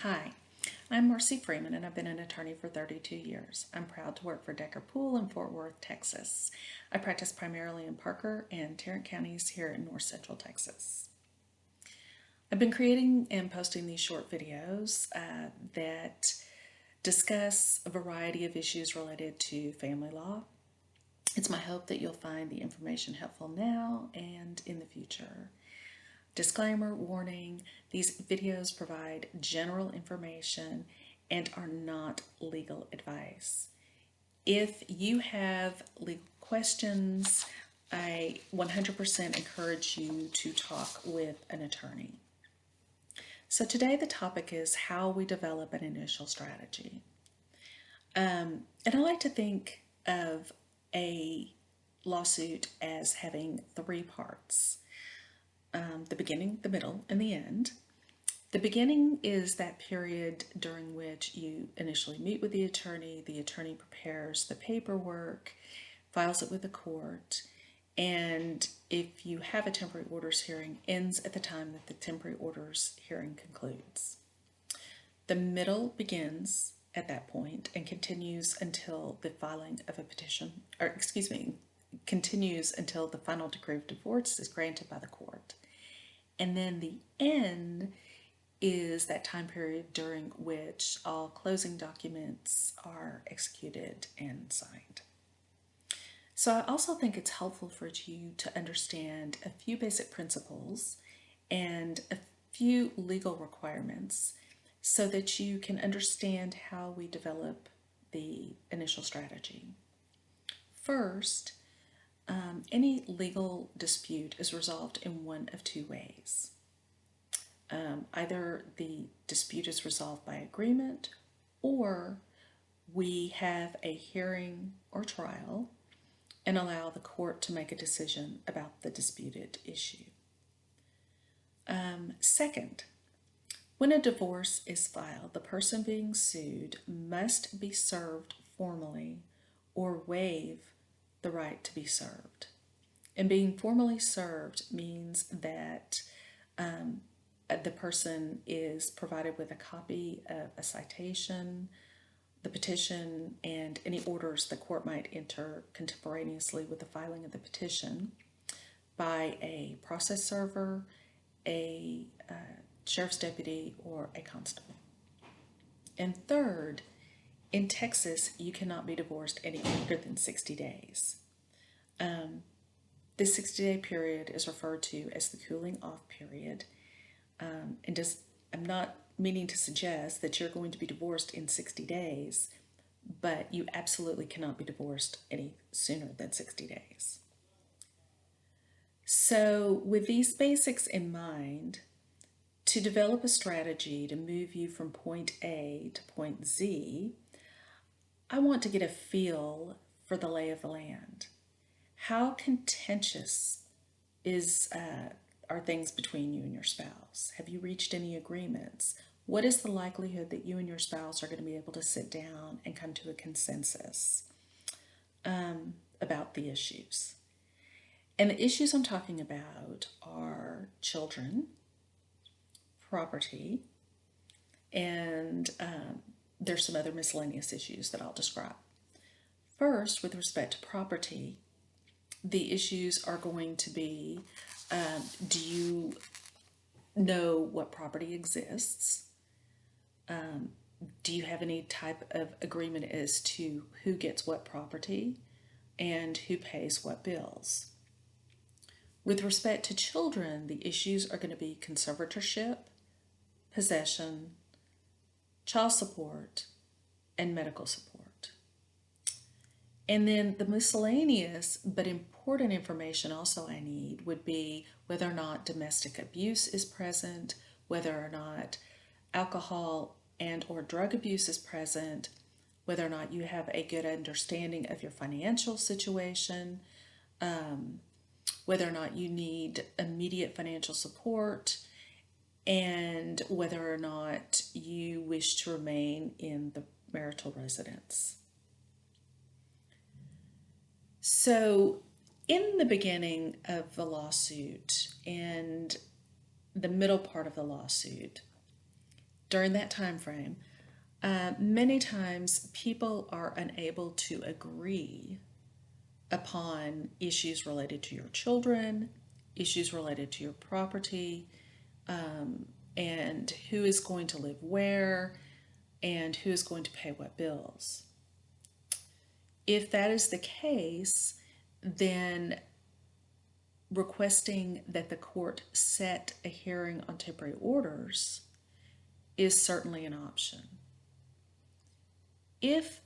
Hi, I'm Marcy Freeman and I've been an attorney for 32 years. I'm proud to work for Decker Pool in Fort Worth, Texas. I practice primarily in Parker and Tarrant counties here in North Central Texas. I've been creating and posting these short videos that discuss a variety of issues related to family law. It's my hope that you'll find the information helpful now and in the future. Disclaimer, warning, these videos provide general information and are not legal advice. If you have legal questions, I 100% encourage you to talk with an attorney. So today the topic is how we develop an initial strategy. And I like to think of a lawsuit as having three parts. The beginning, the middle, and the end. The beginning is that period during which you initially meet with the attorney prepares the paperwork, files it with the court, and if you have a temporary orders hearing, ends at the time that the temporary orders hearing concludes. The middle begins at that point and continues until the filing of a petition, continues until the final decree of divorce is granted by the court. And then the end is that time period during which all closing documents are executed and signed. So I also think it's helpful for you to understand a few basic principles and a few legal requirements so that you can understand how we develop the initial strategy. First, any legal dispute is resolved in one of two ways. Either the dispute is resolved by agreement, or we have a hearing or trial and allow the court to make a decision about the disputed issue. Second, when a divorce is filed, the person being sued must be served formally or waive the right to be served. And being formally served means that the person is provided with a copy of a citation, the petition, and any orders the court might enter contemporaneously with the filing of the petition by a process server, a sheriff's deputy, or a constable. And third, in Texas, you cannot be divorced any longer than 60 days. This 60-day period is referred to as the cooling off period. I'm not meaning to suggest that you're going to be divorced in 60 days, but you absolutely cannot be divorced any sooner than 60 days. So with these basics in mind, to develop a strategy to move you from point A to point Z, I want to get a feel for the lay of the land. How contentious are things between you and your spouse? Have you reached any agreements? What is the likelihood that you and your spouse are going to be able to sit down and come to a consensus about the issues? And the issues I'm talking about are children, property, and there's some other miscellaneous issues that I'll describe. First, with respect to property, the issues are going to be, do you know what property exists? Do you have any type of agreement as to who gets what property and who pays what bills? With respect to children, the issues are going to be conservatorship, possession, child support, and medical support. And then the miscellaneous but important information also I need would be whether or not domestic abuse is present, whether or not alcohol and or drug abuse is present, whether or not you have a good understanding of your financial situation, whether or not you need immediate financial support, and whether or not you wish to remain in the marital residence. So in the beginning of the lawsuit and the middle part of the lawsuit, during that time frame, many times people are unable to agree upon issues related to your children, issues related to your property, and who is going to live where, and who is going to pay what bills. If that is the case, then requesting that the court set a hearing on temporary orders is certainly an option. If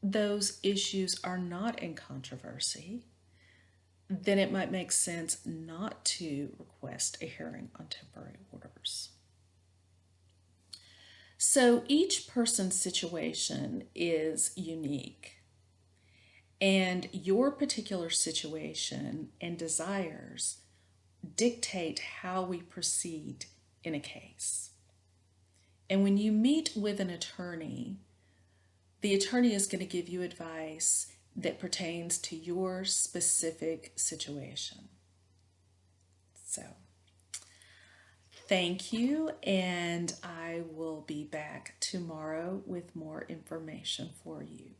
those issues are not in controversy, then it might make sense not to request a hearing on temporary orders. So each person's situation is unique, and your particular situation and desires dictate how we proceed in a case. And when you meet with an attorney, the attorney is going to give you advice that pertains to your specific situation. So, thank you, and I will be back tomorrow with more information for you.